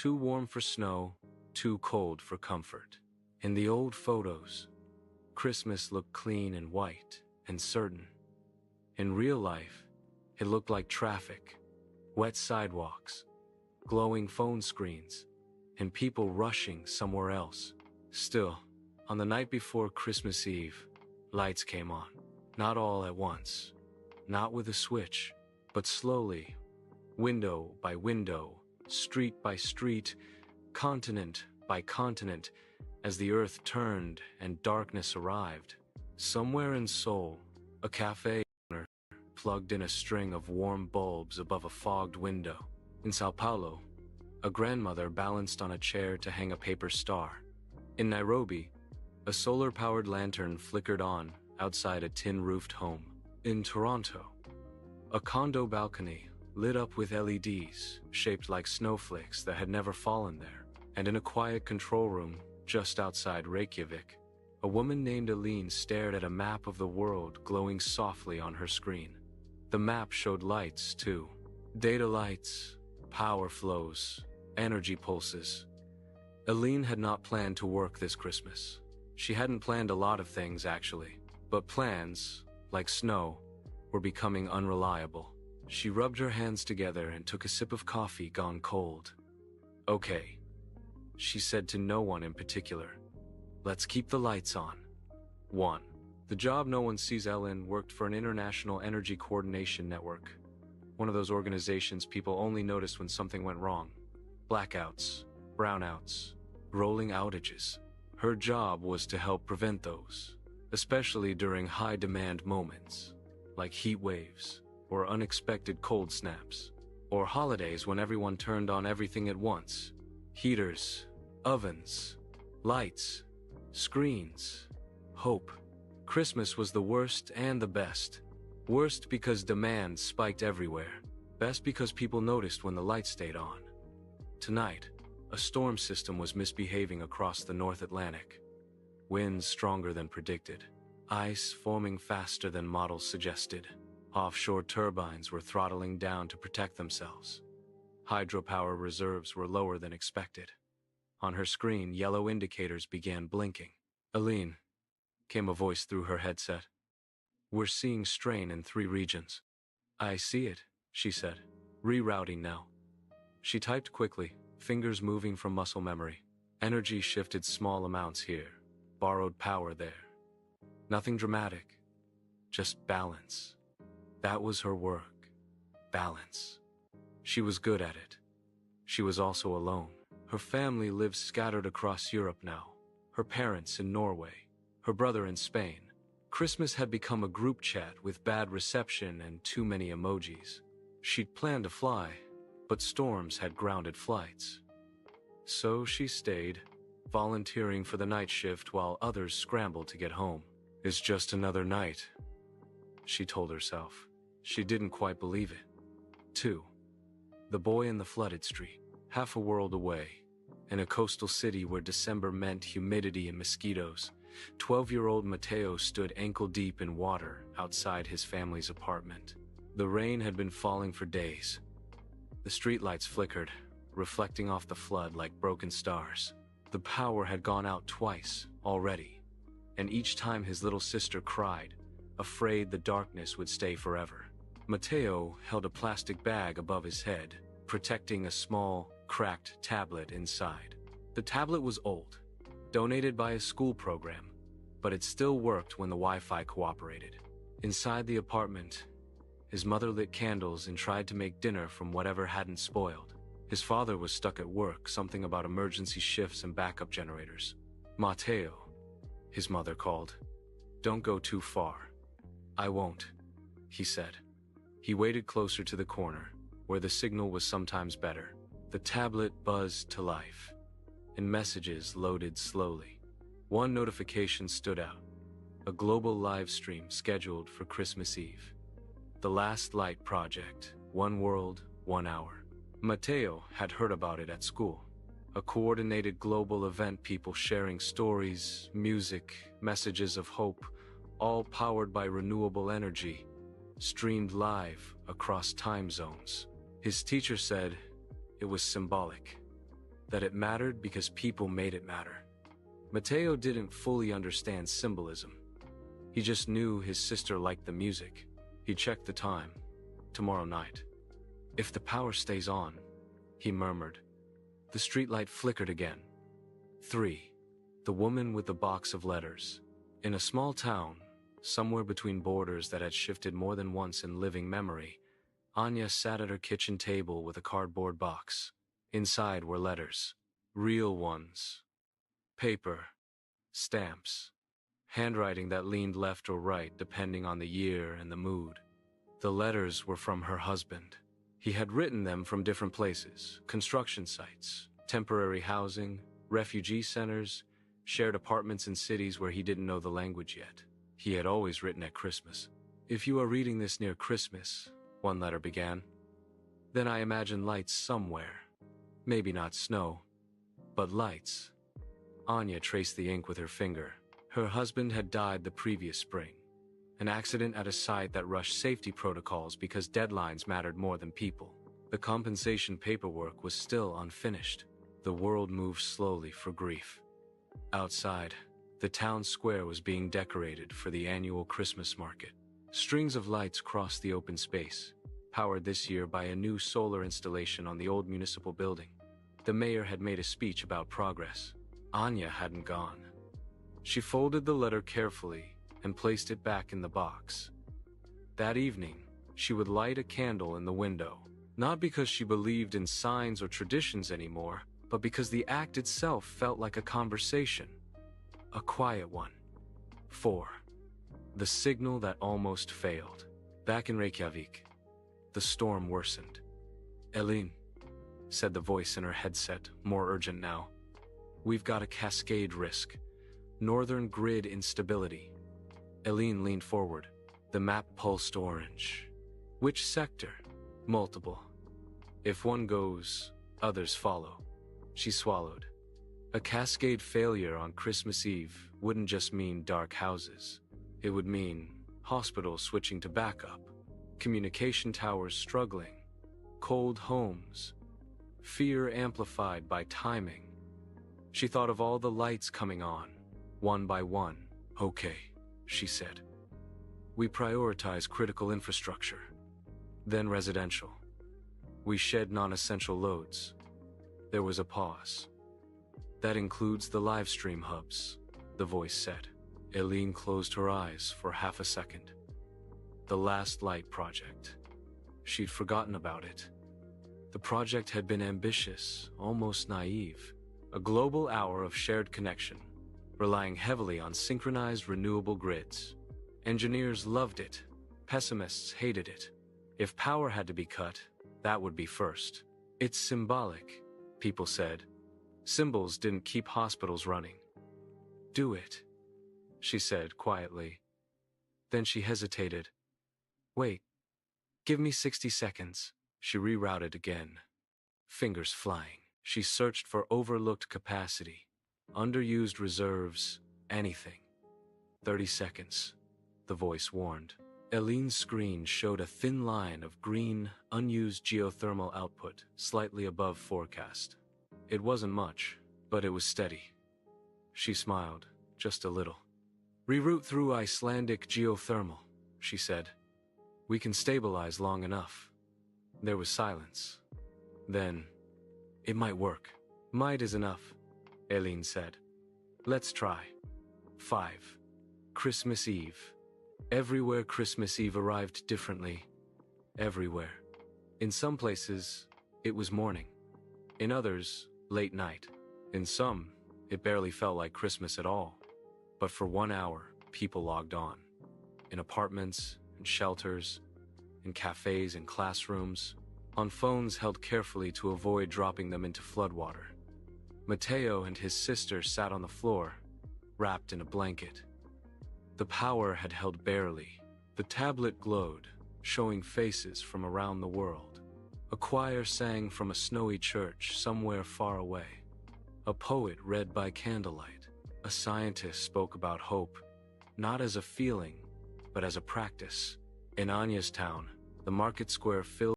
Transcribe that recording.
too warm for snow, too cold for comfort. In the old photos, Christmas looked clean and white and certain. In real life, it looked like traffic, wet sidewalks, glowing phone screens, and people rushing somewhere else. Still, on the night before Christmas Eve, lights came on. Not all at once, not with a switch, but slowly, window by window, street by street, continent by continent, as the earth turned and darkness arrived. Somewhere in Seoul, a cafe owner plugged in a string of warm bulbs above a fogged window. In Sao Paulo, a grandmother balanced on a chair to hang a paper star. In Nairobi, a solar-powered lantern flickered on outside a tin-roofed home. In Toronto, a condo balcony lit up with LEDs shaped like snowflakes that had never fallen there. And in a quiet control room just outside Reykjavik, a woman named Aline stared at a map of the world glowing softly on her screen. The map showed lights, too. Data lights, power flows, energy pulses. Aline had not planned to work this Christmas. She hadn't planned a lot of things, actually. But plans, like snow, were becoming unreliable. She rubbed her hands together and took a sip of coffee gone cold. "Okay," she said to no one in particular. "Let's keep the lights on." 1. The job no one sees. Ellen worked for an international energy coordination network. One of those organizations people only notice when something went wrong. Blackouts, brownouts, rolling outages. Her job was to help prevent those, especially during high-demand moments, like heat waves, or unexpected cold snaps, or holidays when everyone turned on everything at once. Heaters, ovens, lights, screens, hope. Christmas was the worst and the best. Worst because demand spiked everywhere. Best because people noticed when the lights stayed on. Tonight, a storm system was misbehaving across the North Atlantic. Winds stronger than predicted. Ice forming faster than models suggested. Offshore turbines were throttling down to protect themselves. Hydropower reserves were lower than expected. On her screen, yellow indicators began blinking. "Aline," came a voice through her headset. "We're seeing strain in 3 regions." "I see it," she said. "Rerouting now." She typed quickly, fingers moving from muscle memory. Energy shifted small amounts here, borrowed power there. Nothing dramatic, just balance. That was her work. Balance. She was good at it. She was also alone. Her family lived scattered across Europe now. Her parents in Norway, her brother in Spain. Christmas had become a group chat with bad reception and too many emojis. She'd planned to fly, but storms had grounded flights. So she stayed, volunteering for the night shift while others scrambled to get home. "It's just another night," she told herself. She didn't quite believe it. 2. The boy in the flooded street, half a world away, in a coastal city where December meant humidity and mosquitoes. 12-year-old Mateo stood ankle-deep in water outside his family's apartment. The rain had been falling for days. The streetlights flickered, reflecting off the flood like broken stars. The power had gone out twice already, and each time his little sister cried, afraid the darkness would stay forever. Mateo held a plastic bag above his head, protecting a small, cracked tablet inside. The tablet was old, donated by a school program, but it still worked when the Wi-Fi cooperated. Inside the apartment, his mother lit candles and tried to make dinner from whatever hadn't spoiled. His father was stuck at work, something about emergency shifts and backup generators. "Mateo," his mother called. "Don't go too far." "I won't," he said. He waited closer to the corner, where the signal was sometimes better. The tablet buzzed to life, and messages loaded slowly. One notification stood out: a global live stream scheduled for Christmas Eve. The Last Light Project, 1 world, 1 hour. Mateo had heard about it at school. A coordinated global event, people sharing stories, music, messages of hope, all powered by renewable energy, streamed live across time zones. His teacher said it was symbolic. that it mattered because people made it matter. Mateo didn't fully understand symbolism. He just knew his sister liked the music. He checked the time. Tomorrow night. If the power stays on, he murmured. The streetlight flickered again. 3. The woman with the box of letters. In a small town, somewhere between borders that had shifted more than once in living memory, Anya sat at her kitchen table with a cardboard box. Inside were letters. Real ones. Paper. Stamps. Handwriting that leaned left or right depending on the year and the mood. The letters were from her husband. He had written them from different places, construction sites, temporary housing, refugee centers, shared apartments in cities where he didn't know the language yet. He had always written at Christmas. If you are reading this near Christmas, one letter began, then I imagine lights somewhere. Maybe not snow, but lights. Anya traced the ink with her finger. Her husband had died the previous spring. An accident at a site that rushed safety protocols because deadlines mattered more than people. The compensation paperwork was still unfinished. The world moved slowly for grief. Outside, the town square was being decorated for the annual Christmas market. Strings of lights crossed the open space, powered this year by a new solar installation on the old municipal building. The mayor had made a speech about progress. Anya hadn't gone. She folded the letter carefully and placed it back in the box. That evening, she would light a candle in the window, not because she believed in signs or traditions anymore, but because the act itself felt like a conversation. A quiet one. 4. The signal that almost failed. Back in Reykjavik, the storm worsened. Elin, said the voice in her headset, more urgent now. We've got a cascade risk. Northern grid instability. Elin leaned forward. The map pulsed orange. Which sector? Multiple. If one goes, others follow. She swallowed. A cascade failure on Christmas Eve wouldn't just mean dark houses. It would mean hospitals switching to backup, communication towers struggling, cold homes, fear amplified by timing. She thought of all the lights coming on, one by one. Okay, she said. We prioritize critical infrastructure, then residential. We shed non-essential loads. There was a pause. That includes the live stream hubs, the voice said. Elin closed her eyes for half a second. The Last Light Project. She'd forgotten about it. The project had been ambitious, almost naive. A global hour of shared connection, relying heavily on synchronized renewable grids. Engineers loved it. Pessimists hated it. If power had to be cut, that would be first. It's symbolic, people said. Symbols didn't keep hospitals running. Do it, she said quietly. Then she hesitated. Wait, give me 60 seconds. She rerouted again, fingers flying. She searched for overlooked capacity, underused reserves, anything. 30 seconds, the voice warned. Elin's screen showed a thin line of green, unused geothermal output slightly above forecast. It wasn't much, but it was steady. She smiled, just a little. Reroute through Icelandic geothermal, she said. We can stabilize long enough. There was silence. Then, it might work. Might is enough, Elin said. Let's try. 5. Christmas Eve. Everywhere Christmas Eve arrived differently. Everywhere. In some places, it was morning. In others, late night. In some, it barely felt like Christmas at all. But for 1 hour, people logged on. In apartments, in shelters, in cafes and classrooms, on phones held carefully to avoid dropping them into floodwater. Mateo and his sister sat on the floor, wrapped in a blanket. The power had held barely. The tablet glowed, showing faces from around the world. A choir sang from a snowy church somewhere far away. A poet read by candlelight. A scientist spoke about hope, not as a feeling, but as a practice. In Anya's town, the market square filled